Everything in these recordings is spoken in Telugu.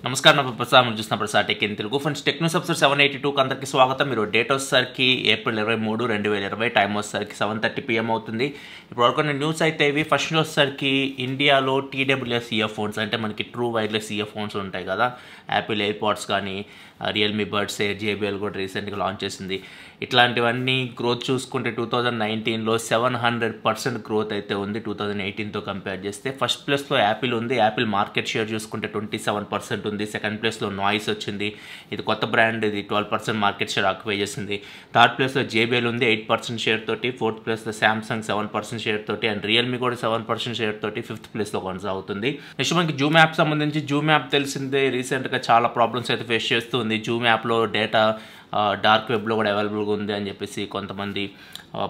నమస్కారం నా ప్రసాద్ మీరు చూస్తున్న ప్రసాద్ ఫ్రెండ్స్ టెక్నూస్ ఎపిసోడ్ 782 అందరికీ స్వాగతం. మీరు డేట్ వచ్చేసరికి ఏప్రిల్ 23, 2020 టైం వచ్చేసరికి 7:30 PM అవుతుంది. ఇప్పుడు వరకు న్యూస్ అయితే ఇవి. ఫస్ట్ న్యూస్ వచ్చేసరికి ఇండియాలో TWS ఇయర్ ఫోన్స్ అంటే మనకి ట్రూ వైర్లెస్ ఇయర్ ఫోన్స్ ఉంటాయి కదా, యాపిల్ ఎయిర్పాడ్స్ కానీ రియల్మీ బడ్స్, JBL కూడా రీసెంట్గా లాంచ్ చేసింది. ఇట్లాంటివన్నీ గ్రోత్ చూసుకుంటే 2019లో 700% గ్రోత్ అయితే ఉంది 2018తో కంపేర్ చేస్తే. ఫస్ట్ ప్లేస్లో యాపిల్ ఉంది. యాపిల్ మార్కెట్ షేర్ చూసుకుంటే 27% ఉంది. సెకండ్ ప్లేస్లో నాయిస్ వచ్చింది, ఇది కొత్త బ్రాండ్, ఇది 12% మార్కెట్ షేర్ ఆక్యుపై చేసింది. థర్డ్ ప్లేస్లో JBL ఉంది 8% షేర్ తోటి. ఫోర్త్ ప్లేస్లో శాంసంగ్ 7% షేర్ తోటి అండ్ రియల్మీ కూడా 7% షేర్ తోటి ఫిఫ్త్ ప్లేస్లో కొనసాగుతుంది. నెక్స్ట్ మనకి జూమ్ యాప్ సంబంధించి జూమ్ యాప్ తెలిసిందే రీసెంట్గా చాలా ప్రాబ్లమ్స్ అయితే ఫేస్ చేస్తుంది. జూమ్ యాప్లో డేటా డార్క్ వెబ్లో కూడా అవైలబుల్గా ఉంది అని చెప్పేసి కొంతమంది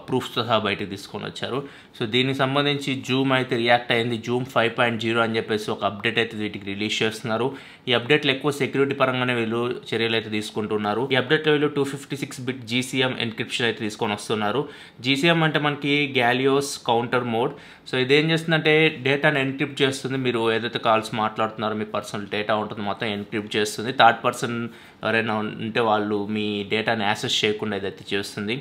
ప్రూఫ్స్తో సహా బయటకు తీసుకొని వచ్చారు. సో దీనికి సంబంధించి జూమ్ అయితే రియాక్ట్ అయింది. జూమ్ 5.0 అని చెప్పేసి ఒక అప్డేట్ అయితే వీటికి రిలీజ్ చేస్తున్నారు. ఈ అప్డేట్లో ఎక్కువ సెక్యూరిటీ పరంగానే వీళ్ళు చర్యలు అయితే తీసుకుంటున్నారు. ఈ అప్డేట్లో వీళ్ళు 256-bit GCM ఎన్క్రిప్షన్ అయితే తీసుకొని వస్తున్నారు. GCM అంటే మనకి గ్యాలియోస్ కౌంటర్ మోడ్. సో ఇదేం చేస్తుందంటే డేటాను ఎన్క్రిప్ట్ చేస్తుంది. మీరు ఏదైతే కాల్స్ మాట్లాడుతున్నారో మీ పర్సనల్ డేటా ఉంటుంది మొత్తం ఎన్క్రిప్ట్ చేస్తుంది. థర్డ్ పర్సన్ ఎవరైనా ఉంటే వాళ్ళు మీ డేటాని యాక్సెస్ చేయకుండా ఇదైతే చేస్తుంది.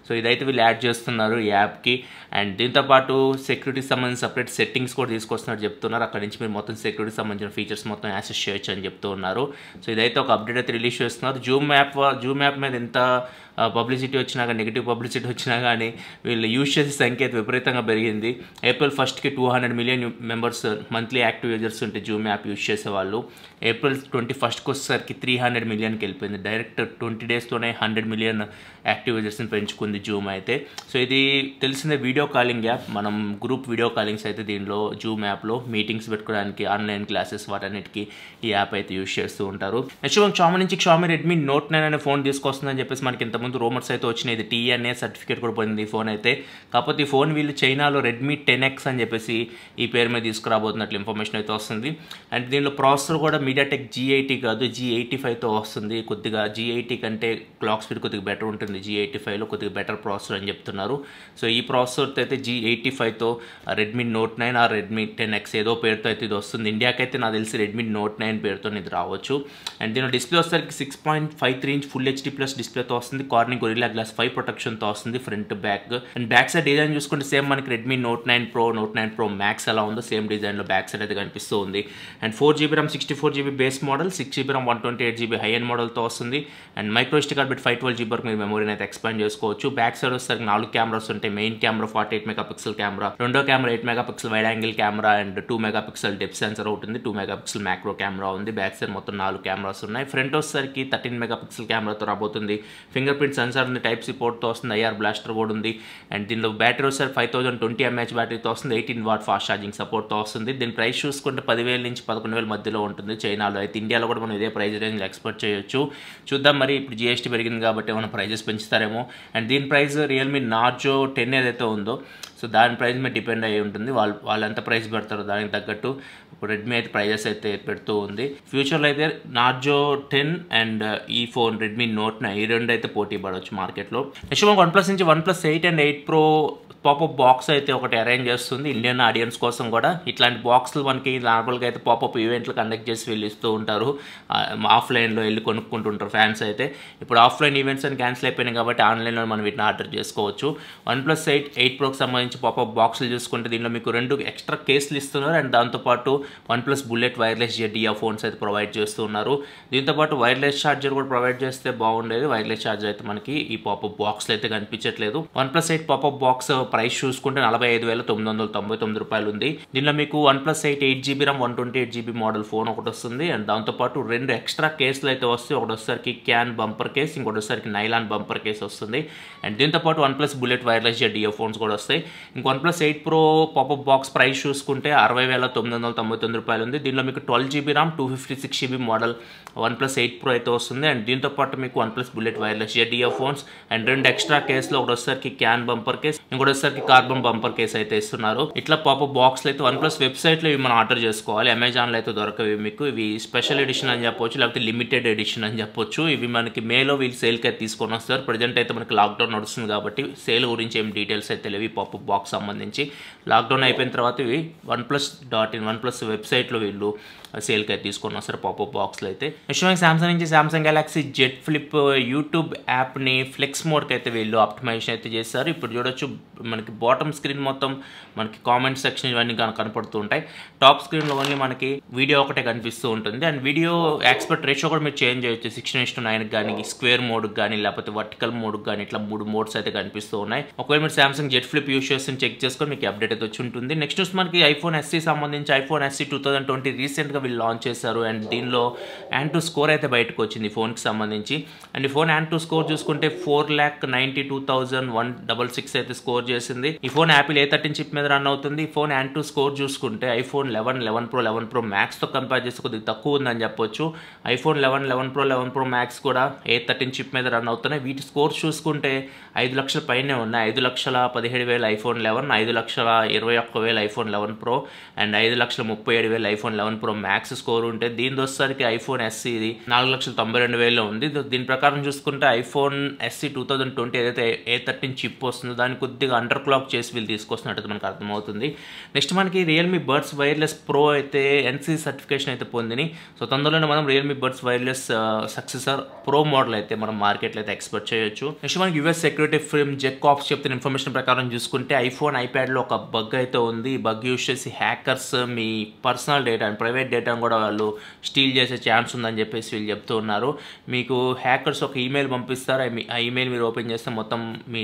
సో ఇదైతే వీళ్ళు యాడ్ చేస్తున్నారు ఈ యాప్కి. అండ్ దీంతోపాటు సెక్యూరిటీకి సంబంధించిన సపరేట్ సెట్టింగ్స్ కూడా తీసుకొస్తున్నారు చెప్తున్నారు. అక్కడ నుంచి మీరు మొత్తం సెక్యూరిటీకి సంబంధించిన ఫీచర్స్ మొత్తం యాక్సెస్ చేయొచ్చు అని చెప్తూ ఉన్నారు. సో ఇదైతే ఒక అప్డేట్ అయితే రిలీజ్ చేస్తున్నారు. జూమ్ యాప్ మీద ఎంత పబ్లిసిటీ వచ్చినా కానీ, నెగిటివ్ పబ్లిసిటీ వచ్చినా కానీ వీళ్ళు యూజ్ చేసే సంఖ్య విపరీతంగా పెరిగింది. April 1st 200 million members monthly active users ఉంటే జూమ్ యాప్ యూజ్ చేసేవాళ్ళు. ఏప్రిల్ 21st వచ్చేసరికి 300 millionకి వెళ్ళిపోయింది. డైరెక్ట్ 20 daysలోనే 100 million యాక్టివ్ యూజర్స్ని పెంచుకుంది జూమ్ అయితే. సో ఇది తెలిసిందే వీడియో కాలింగ్ యాప్. మనం గ్రూప్ వీడియో కాలింగ్స్ అయితే దీనిలో జూమ్ యాప్లో మీటింగ్స్ పెట్టుకోవడానికి, ఆన్లైన్ క్లాసెస్ వాటన్నిటికీ ఈ యాప్ అయితే యూజ్ చేస్తూ ఉంటారు. నెక్స్ట్ షామీ నుంచి షామీ రెడ్మీ నోట్ 9 అనే ఫోన్ తీసుకొస్తుందని చెప్పేసి మనకి ఇంతకుముందు రూమర్స్ అయితే వచ్చినాయి. ఇది TNA సర్టిఫికేట్ కూడా పోయింది ఈ ఫోన్ అయితే. కాకపోతే ఈ ఫోన్ వీళ్ళు చైనాలో రెడ్మీ 10X అని చెప్పేసి ఈ పేరు మీద తీసుకురాబోతున్నట్లు ఇన్ఫర్మేషన్ అయితే వస్తుంది. అండ్ దీనిలో ప్రాసెసర్ కూడా MediaTek G80 కాదు G85తో వస్తుంది. కొద్దిగా G80 కంటే క్లాక్ స్పీడ్ కొద్దిగా బెటర్ ఉంటుంది. G85లో కొద్దిగా బెటర్ ప్రాసెసర్ అని చెప్తున్నారు. సో ఈ ప్రాసెసర్తో అయితే G85తో రెడ్మీ నోట్ 9 ఆ రెడ్మీ 10X ఏదో పేరుతో అయితే ఇది వస్తుంది. ఇండియాకి అయితే నాకు తెలిసి రెడ్మీ నోట్ 9 పేరుతో ఇది రావచ్చు. అండ్ దీనిలో డిస్ప్లే వచ్చేసరికి 6.53 inch ఫుల్ HD+ డిస్ప్లేతో వస్తుంది. కార్నింగ్ గొరిల్లా గ్లాస్ 5 ప్రొటెక్షన్తో వస్తుంది front back. And back side design చూసుకుంటే సేమ్ మనకి Redmi note 9 Pro, note 9 Pro Max ఎలా ఉందో సేమ్ డిజైన్లో బ్యాక్ సైడ్ అయితే కనిపిస్తూ ఉంది. And 4GB RAM 64GB base model, 6GB RAM 128GB high end మోడల్తో వస్తుంది. And micro SD card bit 512GB వరకు మీరు మెమరీని అయితే ఎక్స్పాండ్ చేసుకోవచ్చు. బ్యాక్ సైడ్ వచ్చేసరికి 4 కెమెరాస్ ఉంటాయి. మెయిన్ కెమెరా 48 MP కెమెరా, రెండో camera 8 MP wide angle camera and 2 MP depth sensor ఉంటుంది. 2 MP మ్యాక్రో కెమెరా ఉంది. బ్యాక్ సైడ్ మొత్తం 4 కెమెరాస్ ఉన్నాయి. ఫ్రంట్ వచ్చేసరికి 13 MP కెమెరాతో రాబోతుంది. ఫింగర్ ప్రింట్ సెన్సార్ ఉంది, టైప్ సి పోర్ట్తో వస్తుంది, IR బ్లాస్టర్ కూడా ఉంది. అండ్ దీనిలో బ్యాటరీ వచ్చేసరికి 5020 mAh బ్యాటరీతో వస్తుంది. 18W ఫాస్ట్ ఛార్జింగ్ సపోర్ట్తో వస్తుంది. దీని ప్రైస్ చూసుకుంటే 10,000 నుంచి 11,000 మధ్యలో ఉంటుంది చైనాలో. అయితే ఇండియాలో కూడా మనం ఇదే ప్రైస్ రేంజ్లో ఎక్స్పెక్ట్ చేయొచ్చు. చూద్దాం మరి, ఇప్పుడు GST పెరిగింది కాబట్టి ఏమైనా ప్రైజెస్ పెంచుతారేమో. అండ్ దీని ప్రైస్ రియల్మీ నార్జో 10 ఏదైతే ఉందో సో దాని ప్రైస్ మీద డిపెండ్ అయ్యి ఉంటుంది. వాళ్ళు ఎంత ప్రైస్ పెడతారో దానికి తగ్గట్టు ఇప్పుడు రెడ్మీ అయితే ప్రైజెస్ అయితే పెడుతూ ఉంది. ఫ్యూచర్లో అయితే నార్జో 10 అండ్ ఈ ఫోన్ రెడ్మీ నోట్ 9 ఈ రెండు అయితే పోటీ పడవచ్చు మార్కెట్లో. నెక్స్ట్ మనకు OnePlus నుంచి OnePlus 8 and 8 Pro popup box అయితే ఒకటి అరేంజ్ చేస్తుంది ఇండియన్ ఆడియన్స్ కోసం కూడా. ఇట్లాంటి బాక్సులు మనకి నార్మల్గా అయితే పాపప్ ఈవెంట్లు కండక్ట్ చేసి వీళ్ళు ఇస్తూ ఉంటారు. ఆఫ్లైన్లో వెళ్ళి కొనుక్కుంటుంటారు ఫ్యాన్స్ అయితే. ఇప్పుడు ఆఫ్లైన్ ఈవెంట్స్ అని క్యాన్సిల్ అయిపోయినాయి కాబట్టి ఆన్లైన్లో మనం వీటిని ఆర్డర్ చేసుకోవచ్చు. OnePlus 8 Proకి సంబంధించి పాపప్ బాక్సులు చూసుకుంటే దీనిలో మీకు 2 ఎక్స్ట్రా కేసులు ఇస్తున్నారు. అండ్ దాంతోపాటు OnePlus bullet wireless Z ear phones అయితే ప్రొవైడ్ చేస్తున్నారు. దీంతోపాటు వైర్లెస్ ఛార్జర్ కూడా ప్రొవైడ్ చేస్తే బాగుండేది. వైర్లెస్ ఛార్జర్ అయితే మనకి ఈ పాపప్ బాక్స్లో అయితే కనిపించట్లేదు. OnePlus 8 పాపప్ బాక్స్ ప్రైస్ చూసుకుంటే 45,999 రూపాయలు ఉంది. దీనిలో మీకు OnePlus 8GB RAM 128GB model phone ఒకటి వస్తుంది. అండ్ దాంతోపాటు 2 ఎక్స్ట్రా కేసులు అయితే వస్తాయి. ఒకటి వచ్చేసరికి క్యాన్ బంపర్ కేస్, ఇంకోటి వచ్చేసరికి నైలాన్ బంపర్ కేస్ వస్తుంది. అండ్ దీంతోపాటు OnePlus bullet wireless Z ear phones కూడా వస్తాయి. ఇంక OnePlus 8 Pro popup box price చూసుకుంటే 60,999 రూపాయలు ఉంది. దీనిలో మీకు 12GB RAM 256GB model OnePlus 8 Pro అయితే వస్తుంది. అండ్ దీంతోపాటు మీకు OnePlus bullet wireless Z ear phones and 2 extra కేసులు, ఒకటి వచ్చేసరికి క్యాన్ బంపర్ కేస్, ఇంకోటి వచ్చేసరికి కార్బన్ బంపర్ కేస్ అయితే ఇస్తున్నారు. ఇట్లా పాపప్ బాక్స్లో అయితే OnePlus వెబ్సైట్లో ఇవి మనం ఆర్డర్ చేసుకోవాలి. అమెజాన్లో అయితే దొరకవి మీకు. ఇవి స్పెషల్ ఎడిషన్ అని చెప్పొచ్చు, లేకపోతే లిమిటెడ్ ఎడిషన్ అని చెప్పొచ్చు. ఇవి మనకి మేలో వీళ్ళు సేల్కి అయితే తీసుకొని వస్తారు. ప్రజెంట్ అయితే మనకి లాక్డౌన్ నడుస్తుంది కాబట్టి సేల్ గురించి ఏం డీటెయిల్స్ అయితే లేవు ఈ పాపప్ పాపప్ బాక్స్ సంబంధించి. లాక్డౌన్ అయిపోయిన తర్వాత ఇవి OnePlus వెబ్సైట్లో వీళ్ళు సేల్కి అయితే తీసుకొని వస్తారు పాపప్ బాక్స్లో అయితే. నెక్స్ట్ మనకి సామ్సంగ్ నుంచి Samsung Galaxy Z flip YouTube యాప్ని ఫ్లెక్స్ మోడ్కి అయితే వీళ్ళు ఆప్టిమైజేషన్ అయితే చేస్తారు. ఇప్పుడు చూడొచ్చు మనకి బాటమ్ స్క్రీన్ మొత్తం మనకి కామెంట్ సెక్షన్ ఇవన్నీ కనపడుతూ ఉంటాయి. టాప్ స్క్రీన్లో ఓన్లీ మనకి వీడియో ఒకటే కనిపిస్తూ ఉంటుంది. అండ్ వీడియో ఎక్స్పర్ట్ రేషియో కూడా మీరు చేంజ్ చేయొచ్చు. 16:9 కానీ స్క్వేర్ మోడ్కి కానీ లేకపోతే వర్టికల్ మోడ్కి కానీ ఇట్లా 3 మోడ్స్ అయితే కనిపిస్తూ ఉన్నాయి. ఒకవేళ మీరు సామ్సంగ్ జెడ్ ఫ్లిప్ యూస్ చేసి చెక్ చేసుకొని మీకు అప్డేట్ అయితే వచ్చి ఉంటుంది. నెక్స్ట్ మనకి ఐఫోన్ ఎస్సీ సంబంధించి ఐఫోన్ ఎస్సీ 2020 రీసెంట్గా వీళ్ళు లాంచ్ చేశారు. అండ్ దీనిలో Antutu స్కోర్ అయితే బయటకు వచ్చింది ఫోన్కి సంబంధించి. అండ్ ఈ ఫోన్ Antutu స్కోర్ చూసుకుంటే 4,92,166 అయితే స్కోర్ చేసింది. ఈ ఫోన్ యాపిల్ A13 చిప్ మీద రన్ అవుతుంది. ఈ ఫోన్ Antutu స్కోర్ చూసుకుంటే ఐఫోన్ 11 Pro 11 Pro Maxతో కంపేర్ చేస్తే కొద్దిగా తక్కువ ఉందని చెప్పొచ్చు. ఐఫోన్ 11 Pro 11 Pro Max కూడా A13 చిప్ మీద రన్ అవుతున్నాయి. వీటి స్కోర్స్ చూసుకుంటే 5 లక్షల పైనే ఉన్నాయి. 5,17,000 iPhone 11, 5,21,000 iPhone 11 Pro and 5,37,000 iPhone 11 Pro Max score ఉంటే దీని వచ్చేసరికి ఐఫోన్ ఎస్సీ ఇది 4,92,000లో ఉంది. దీని ప్రకారం చూసుకుంటే ఐఫోన్ ఎస్సీ 2020 ఏదైతే A13 చిప్ వస్తుందో దాన్ని కొద్దిగా అండర్ క్లాక్ చేసి వీళ్ళు తీసుకొస్తున్నట్టు మనకు అర్థమవుతుంది. నెక్స్ట్ మనకి రియల్మీ బడ్స్ వైర్లెస్ ప్రో అయితే NC సర్టిఫికేషన్ అయితే పొందిని. సో తొందరలోనే మనం Realme buds wireless successor pro model అయితే మనం మార్కెట్లో అయితే ఎక్స్పెక్ట్ చేయొచ్చు. నెక్స్ట్ మనకి యూఎస్ సెక్యూరిటీ ఫిర్మ్ జెక్ఆప్స్ చెప్తున్న ఇన్ఫర్మేషన్ ప్రకారం చూసుకుంటే ఐఫోన్ ఐప్యాడ్లో ఒక బగ్ అయితే ఉంది. ఈ బగ్ యూస్ చేసి hackers me personal data and private డేటాను కూడా వాళ్ళు స్టీల్ చేసే ఛాన్స్ ఉందని చెప్పేసి వీళ్ళు చెప్తూ ఉన్నారు. మీకు హ్యాకర్స్ ఒక ఈమెయిల్ పంపిస్తారు. ఆ ఈమెయిల్ మీరు ఓపెన్ చేస్తే మొత్తం మీ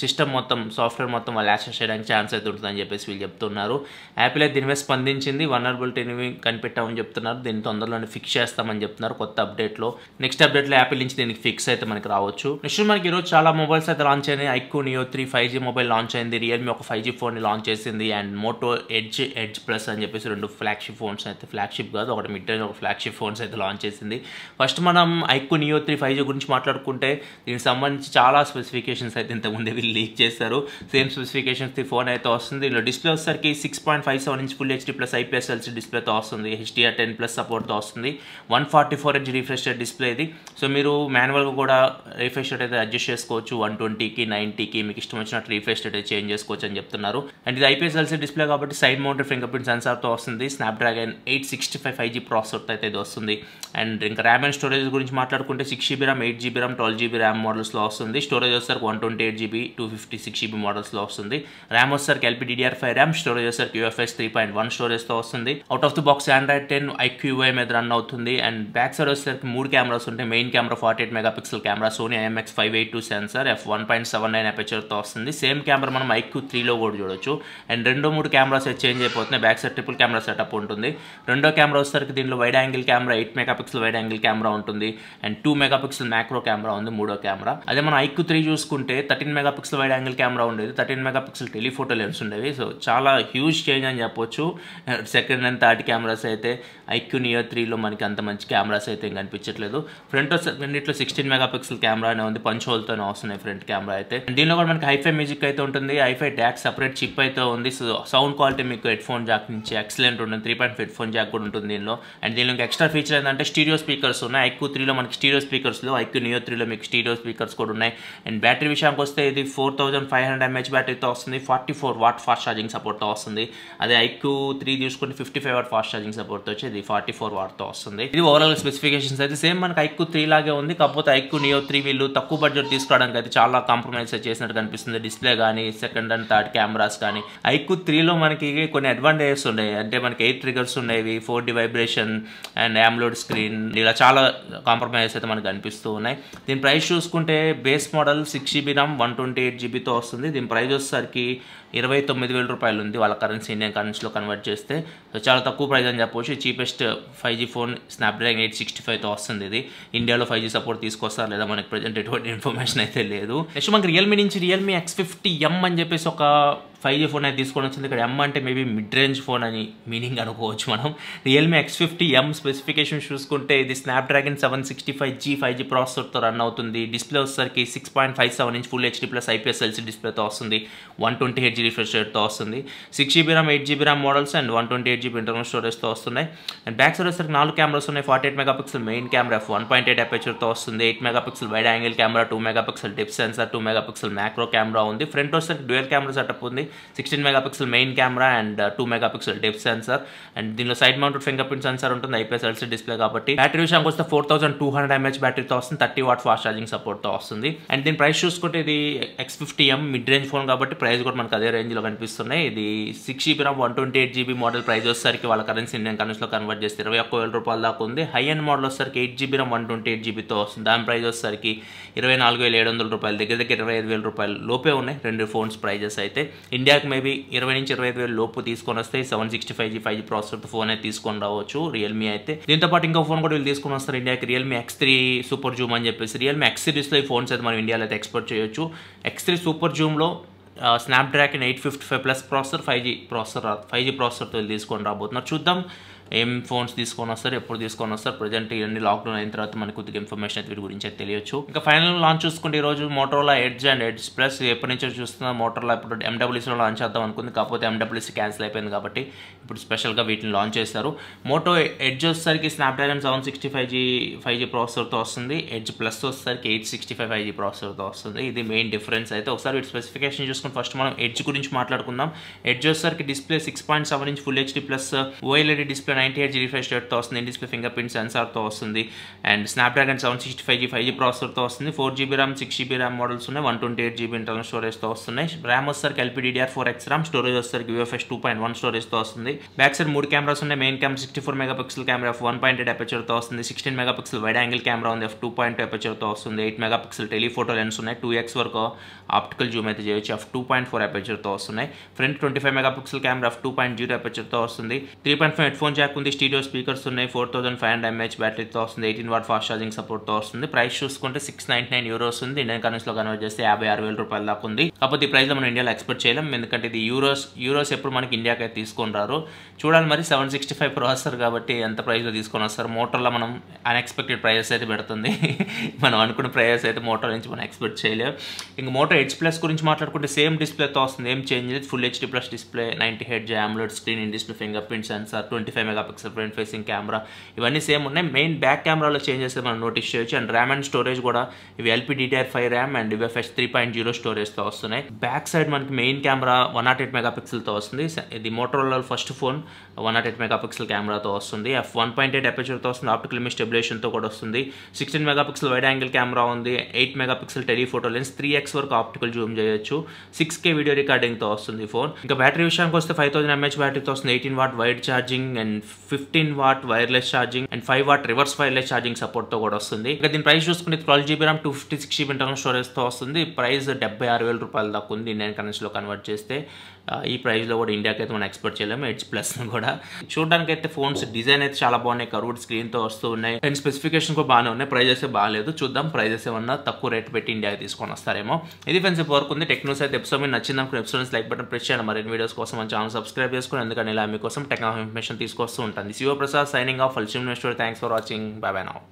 సిస్టమ్ మొత్తం సాఫ్ట్వేర్ మొత్తం వాళ్ళు యాక్సెస్ చేయడానికి ఛాన్స్ అయితే ఉంటుందని చెప్పేసి వీళ్ళు చెప్తున్నారు. యాపిల్ అయితే దీని మీద స్పందించింది. వల్నరబిలిటీని కనిపెట్టామని చెప్తున్నారు. దీన్ని తొందరలోనే ఫిక్స్ చేస్తామని చెప్తున్నారు కొత్త అప్డేట్లో. నెక్స్ట్ అప్డేట్లో యాపిల్ నుంచి దీనికి ఫిక్స్ అయితే మనకి రావచ్చు. నెక్స్ట్ మనకి ఈరోజు చాలా మొబైల్స్ అయితే లాంచ్ అయినాయి. IQOO neo 3 5G mobile launch అయింది. రియల్మీ ఒక 5G ఫోన్ని లాంచ్ చేసింది. అండ్ మోటో ఎడ్జ్ ప్లస్ అని చెప్పేసి 2 ఫ్లాగ్షిప్ ఫోన్స్ అయితే, ఫ్లాగ్షిప్ కాదు ఒకటి మిడ్ రేంజ్ ఒక ఫ్లాగ్షిప్ ఫోన్స్ అయితే లాంచ్ చేసింది. ఫస్ట్ మనం ఐక్యూ నియో 3 5G గురించి మాట్లాడుకుంటే దీనికి సంబంధించి చాలా స్పెసిఫికేషన్స్ అయితే ఇంతకుముందే వీళ్ళు లీక్ చేస్తారు. సేమ్ స్పెసిఫికేషన్స్ ఫోన్ అయితే వస్తుంది. దీనిలో డిస్ప్లే వచ్చేసరికి 6.57 inch full HD plus IPS LCD డిస్ప్లేతో వస్తుంది. HDR10+ సపోర్ట్తో వస్తుంది. 144Hz రిఫ్రెష్ రేట్ డిస్ప్లే ఇది. సో మీరు మాన్యువల్గా కూడా రిఫ్రెష్ రేట్ అయితే అడ్జస్ట్ చేసుకోవచ్చు. 120కి 90కి మీకు ఇష్టం వచ్చినట్టు రిఫ్రెష్ రేట్ అయితే చేంజ్ చేసుకోవచ్చు అని చెప్తున్నారు. అండ్ ఇది IPS LCD డిస్ప్లే కాబట్టి సైడ్ మౌంటెడ్ ఫింగర్ ప్రింట్ సెన్సార్తో వస్తుంది. స్నాప్డ్రాగన్ 865 5G ప్రాసెసర్తో అయితే ఇది వస్తుంది. అండ్ ఇంకా ర్యామ్ అండ్ స్టోరేజ్ గురించి మాట్లాడుకుంటే 6GB RAM 8GB RAM 12GB RAM మోడల్స్లో వస్తుంది. స్టోరేజ్ వచ్చేసరికి 128GB 256GB మోడల్స్లో వస్తుంది. ర్యామ్ వచ్చేసరికి LPDDR5 ర్యామ్, స్టోరేజ్ వచ్చేసరికి UFS 3.1 స్టోరేజ్తో వస్తుంది. Out of the box Android 10 IQUI మీద రన్ అవుతుంది. అండ్ బ్యాక్ సైడ్ వచ్చేసరికి 3 కెమెరాస్ ఉంటాయి. Main camera 48 megapixel camera, Sony IMX582 sensor, f1.79 అపర్చర్తో వస్తుంది. సేమ్ కెమెరా మనం IQ3లో కూడా చూడొచ్చు. అండ్ 2-3 కెమెరాస్ చేంజ్ అయిపోతున్నాయి. Back side triple camera setup ఉంటుంది. రెండో కెమెరా వచ్చేసరికి దీనిలో wide angle camera 8 megapixel wide angle camera ఉంటుంది. అండ్ 2 మెగాపిక్సెల్ మ్యాక్రో కెమెరా ఉంది మూడో కెమెరా. అదే మనం IQ3 చూసుకుంటే 13 మెగాపిక్సెల్ వైడ్ యాంగిల్ కెమెరా ఉండేది, 13 మెగాపిక్సెల్ టెలిఫోటో లెన్స్ ఉండేవి. సో చాలా హ్యూజ్ చేంజ్ అని చెప్పొచ్చు. సెకండ్ అండ్ థర్డ్ కెమెరాస్ అయితే ఐక్యూ నియో 3లో మనకి అంత మంచి కెమెరాస్ అయితే కనిపించట్లేదు. ఫ్రంట్ రెండిట్లో 16 మెగాపిక్సెల్ కెమెరా అనే ఉంది, పంచ్ హోల్తోనే వస్తున్నాయి ఫ్రంట్ కెమెరా అయితే. దీనిలో కూడా మనకి హైఫై మ్యూజిక్ అయితే ఉంటుంది. హైఫై డాక్ సపరేట్ చిప్ అయితే ఉంది. సో సౌండ్ క్వాలిటీ మీకు హెడ్ ఫోన్ జాక్ నుంచి ఎక్సలెంట్ ఉంటుంది. 3.5 హెడ్ ఫోన్ జాక్ కూడా ఉంటుంది దీనిలో. అండ్ దీనిలో ఎక్స్ట్రా ఫీచర్ ఏంటంటే స్టీరియో స్పీకర్స్ ఉన్నాయి. IQ3లో మనకి స్టీరియో స్పీకర్స్లో, ఐక్యూ నియో 3లో మీకు స్టీరియో స్పీకర్స్ కూడా ఉన్నాయి. అండ్ బ్యాటరీ విషయానికి వస్తే ఇది 4500 mAh బ్యాటరీతో వస్తుంది. 44 వాట్ ఫాస్ట్ ఛార్జింగ్ సపోర్ట్తో వస్తుంది. అదే IQ3 చూసుకుంటే 55 వాట్ ఫాస్ట్ ఛార్జింగ్ సపోర్ట్తో వచ్చి ఇది 44 వాట్తో వస్తుంది. ఇది ఓవరాల్ స్పెసిఫికేషన్స్ అయితే సేమ్ మనకి IQ3 లాగే ఉంది. కాకపోతే ఐక్యూ నియో 3 వీళ్ళు తక్కువ బడ్జెట్ తీసుకురావడానికి అయితే చాలా కాంప్రమైజ్ చేసినట్టు కనిపిస్తుంది. డిస్ప్లే కానీ సెకండ్ అండ్ థర్డ్ కెమెరాస్ కానీ. IQ3లో మనకి కొన్ని అడ్వాంటేజెస్ ఉన్నాయి. అంటే మనకి 8 ట్రిగర్స్ ఉన్నాయి, 4D vibration and AMOLED screen, ఇలా చాలా కాంప్రమైజెస్ అయితే మనకు కనిపిస్తూ ఉన్నాయి. దీని ప్రైస్ చూసుకుంటే బేస్ మోడల్ 6GB RAM 128GBతో వస్తుంది. దీని ప్రైస్ వచ్చేసరికి 29,000 రూపాయలు ఉంది వాళ్ళ కరెన్సీ, ఇండియన్ కరెన్సీలో కన్వర్ట్ చేస్తే. సో చాలా తక్కువ ప్రైస్ అని చెప్పవచ్చు. చీపెస్ట్ 5G ఫోన్ స్నాప్డ్రాగన్ 865తో వస్తుంది. ఇది ఇండియాలో 5G సపోర్ట్ తీసుకొస్తారు లేదా మనకి ప్రజెంట్ ఎటువంటి ఇన్ఫర్మేషన్ అయితే లేదు. నెక్స్ట్ మనకి రియల్మీ నుంచి Realme X50m అని చెప్పేసి ఒక 5G ఫోన్ అయితే తీసుకొని వచ్చింది. ఇక్కడ M అంటే మేబీ మిడ్ రేంజ్ ఫోన్ అని మీనింగ్ అనుకోవచ్చు మనం. Realme X50m స్పెసిఫికేషన్ చూసుకుంటే ఇది స్నాప్డ్రాగన్ 765G 5G ప్రాసెసర్తో రన్ అవుతుంది. డిస్ప్లే వచ్చేసరికి 6.57 inch full HD plus IPS LCD డిస్ప్లేతో వస్తుంది. 120Hz రిఫ్రెష్ రేట్తో వస్తుంది. 6GB RAM 8GB RAM models and 128GB internal స్టోరేజ్తో వస్తున్నాయి. అండ్ బ్యాక్ సైడ్ వచ్చేసరికి 4 కెమెరాస్ ఉన్నాయి. 48 మెగాపిక్సెల్ మెయిన్ కెమెరా, 1.8 అపర్చర్తో వస్తుంది. 8 megapixel wide angle camera, 2 megapixel depth sensor, 2 megapixel macro camera ఉంది. ఫ్రంట్ వచ్చేసరికి డ్యూయల్ కెమెరా సెటప్ ఉంది. 16 megapixel main camera and 2 megapixel depth sensor and దీనిలో side mounted fingerprint sensor ఉంటుంది, ఐపీఎస్ ఎల్సీడీ డిస్ప్లే కాబట్టి. బ్యాటరీ విషయానికి వస్తే 4200 mAh బ్యాటరీతో వస్తుంది, 30 వాట్ ఫాస్ట్ ఛార్జింగ్ సపోర్ట్తో వస్తుంది. అండ్ దీని ప్రైస్ చూసుకుంటే ఇది X50m మిడ్ రేంజ్ ఫోన్ కాబట్టి ప్రైస్ కూడా మనకు అదే రేంజ్లో కనిపిస్తున్నాయి. ఇది 6GB RAM 128GB model price వచ్చేసరికి వాళ్ళ కరెన్సీ ఇండియన్ కరెన్సీలో కన్వర్ట్ చేస్తే 21,000 రూపాయల దాకా ఉంది. హై ఎండ్ మోడల్ వచ్చేసరికి 8GB RAM 128GBతో వస్తుంది, దాని ప్రైస్ వచ్చేసరికి 24,700 రూపాయలు, దగ్గర 25,000 రూపాయలు లోపే ఉన్నాయి రెండు ఫోన్స్ ప్రైజెస్ అయితే. ఇండియాకి మేబీ 20 నుంచి 25,000 లోపు తీసుకొని వస్తే 765G 5G ప్రాసెసర్తో ఫోన్ అయితే తీసుకొని రావచ్చు రియల్మీ అయితే. దీంతో పాటు ఇంకో ఫోన్ కూడా వీళ్ళు తీసుకొని వస్తారు ఇండియాకి, Realme X3 సూపర్ జూమ్ అని చెప్పేసి. Realme X సిరీస్లో ఈ ఫోన్స్ అయితే మనం ఇండియాలో అయితే ఎక్స్పోర్ట్ చేయొచ్చు. X3 సూపర్ జూమ్లో స్నాప్డ్రాగన్ 855+ ప్రాసెసర్ 5G ప్రాసెసర్తో తీసుకొని రాబోతున్నారు. చూద్దాం ఏం ఫోన్స్ తీసుకొని వస్తారు, ఎప్పుడు తీసుకొని వస్తారు. ప్రజెంట్ ఇవన్నీ లాక్డౌన్ అయిన తర్వాత మనకు కొద్దిగా ఇన్ఫర్మేషన్ అయితే వీటి గురించి అయితే తెలియచ్చు. ఇంకా ఫైనల్ లాంచ్ చూసుకుంటే ఈరోజు Motorola edge and edge plus ఎప్పటి నుంచో చూస్తున్న మోటోరోలా ఇప్పుడు MWCలో లాంచ్ చేద్దాం అనుకుంది, కాకపోతే MWC క్యాన్సిల్ అయిపోయింది కాబట్టి ఇప్పుడు స్పెషల్గా వీటిని లాంచ్ చేస్తారు. మోటో ఎడ్జ్ వచ్చేసరికి స్నాప్డ్రాగన్ 765G 5G ప్రాసెసర్తో వస్తుంది, ఎడ్జ్ ప్లస్ వచ్చేసరికి 865 5G ప్రాసెసర్తో వస్తుంది. ఇది మెయిన్ డిఫరెన్స్ అయితే. ఒకసారి వీటి స్పెసిఫికేషన్ చూసుకుని ఫస్ట్ మనం ఎడ్జ్ గురించి మాట్లాడుకుందాం. ఎడ్జ్ వచ్చేసరికి display 6.7 inch full HD plus OLED display 98Hz refresh రేట్తో వస్తుంది, ఇన్ డిస్ప్లే ఫింగర్ ప్రింట్ సెన్సార్తో వస్తుంది అండ్ స్నాప్డ్రాగన్ 765G 5G ప్రాసెసర్తో వస్తుంది. 4GB RAM 6GB RAM models ఉన్నాయి, 128GB ఇంటర్నల్ స్టోరేజ్తో వస్తున్నాయి. ర్యామ్ వచ్చేసరికి LPDDR4X RAM, స్టోరేజ్ వచ్చేసరికి UFS 2.1 స్టోరేజ్తో వస్తుంది. బ్యాక్ సైడ్ 3 కెమెరాస్ ఉన్నాయి, main camera 64 megapixel camera f1.8 అపర్చర్తో వస్తుంది, 16 మెగాపిక్సెల్ వైడ్ యాంగిల్ కెమెరా ఉంది f2.2 అపర్చర్తో వస్తుంది, 8 మెగాపిక్సెల్ టెలిఫోటో లెన్స్ ఉన్నాయి, 2x వరకు ఆప్టికల్ జూమ్ అయితే చేయొచ్చు, f2.4 అపర్చర్తో వస్తున్నాయి. ఫ్రంట్ 25 మెగాపిక్సెల్ కెమెరా f2.0 అపర్చర్తో వస్తుంది, 3.5 హెడ్ ఫోన్ జాక్ ఉంది, స్టీరియో స్పీకర్స్ ఉన్నాయి, 4500 mAh బ్యాటరీతో వస్తుంది, 18 వాట్ ఫాస్ట్ ఛార్జింగ్ సపోర్ట్తో వస్తుంది. ప్రైస్ చూసుకుంటే €699 ఉంది, ఇండియన్ కరెన్సీలో కన్వర్ట్ చేస్తే 56,000 రూపాయల దాకా ఉంది. కాకపోతే ఈ ప్రైస్లో మనం ఇండియాలో ఎక్స్పెక్ట్ చేయలేం, ఎందుకంటే ఇది యూరోస్ ఎప్పుడు మనకి ఇండియాకి అయితే తీసుకొని రారు. చూడాలి మరి 765 ప్రాసెసర్ కాబట్టి ఎంత ప్రైస్లో తీసుకొని వస్తారు. మోటోలో మనం అన్ఎక్స్పెక్టెడ్ ప్రైజెస్ అయితే పెడుతుంది, మనం అనుకున్న ప్రైజెస్ అయితే మోటో నుంచి మనం ఎక్స్పెక్ట్ చేయలేం. ఇంకా మోటో ఎడ్జ్ ప్లస్ గురించి మాట్లాడుకుంటే సేమ్ డిస్ప్లేతో వస్తుంది, ఏం చేంజ్ లేదు. Full HD plus display, 90Hz AMOLED screen, in display fingerprint censor, 25 megapixel front facing camera, ఇవన్నీ సేమ్ ఉన్నాయి. మెయిన్ బ్యాక్ కెమెరాలో చేంజెస్ మనం నోటీస్ చేయొచ్చు. అండ్ ర్యామ్ అండ్ స్టోరేజ్ కూడా ఇవి LPDDR5 ర్యామ్ అండ్ UFS 3.0 స్టోరేజ్తో వస్తున్నాయి. బ్యాక్ సైడ్ మనకి మెయిన్ కెమెరా 108 మెగాపిక్సెల్తో వస్తుంది. ఇది మోటోరోలా ఫస్ట్ ఫోన్ 108 మెగాపిక్సెల్ కెమెరాతో వస్తుంది, f1.8 అపర్చర్తో వస్తుంది, ఆప్టికల్ ఇమేజ్ స్టెబిలైజేషన్తో కూడా వస్తుంది, 16 మెగాపిక్సెల్ వైడ్ యాంగిల్ కెమెరా ఉంది, 8 మెగాపిక్సెల్ టెలిఫోటో లెన్స్, 3x వరకు ఆప్టికల్ జూమ్ చేయొచ్చు, 6K వీడియో రికార్డింగ్తో వస్తుంది ఫోన్. ఇంకా బ్యాటరీ విషయానికి వస్తే 5000 mAh బ్యాటరీతో వస్తుంది, 18 what wide charging and 15 what wireless charging and 5 what reverse wireless charging సపోర్ట్తో కూడా వస్తుంది. ఇంకా దీని ప్రైస్ చూసుకుంటే 12GB RAM 256GB ఇంటర్నల్ స్టోరేజ్తో వస్తుంది. ప్రైస్ 76,000 రూపాయల దాకా ఉంది ఇండియన్ కరెన్సీలో కన్వర్ట్ చేస్తే. ఈ ప్రైస్లో కూడా ఇండియాకి అయితే మనం ఎక్స్పెక్ట్ చేయలేము. ఎడ్జ్ ప్లస్ కూడా చూడడానికి అయితే ఫోన్స్ డిజైన్ అయితే చాలా బాగున్నాయి, కర్వ్డ్ స్క్రీన్తో వస్తూ ఉన్నాయి అండ్ స్పెసిఫికేషన్ కూడా బాగానే ఉన్నాయి. ప్రైజెస్ బాగాలేదు, చూద్దాం ప్రైజెస్ ఏమన్నా తక్కువ రేట్ పెట్టి ఇండియాకి తీసుకొని వస్తారేమో. ఇది ఫ్రెండ్స్ వరకు ఉంది టెక్నోస్ అయితే. ఎపిసోడ్ మీకు నచ్చింది అనుకున్న ఎపిసోడ్స్ లైక్ బటన్ ప్రెస్ చేయండి. మరిన్ని వీడియోస్ కోసం మన ఛానల్ సబ్స్క్రైబ్ చేసుకోండి, ఎందుకంటే ఇలా మీకోసం టెక్నాలజీ ఇన్ఫర్మేషన్ తీసుకొస్తూ ఉంటాను. Prasad signing off. Thanks for watching. By by now.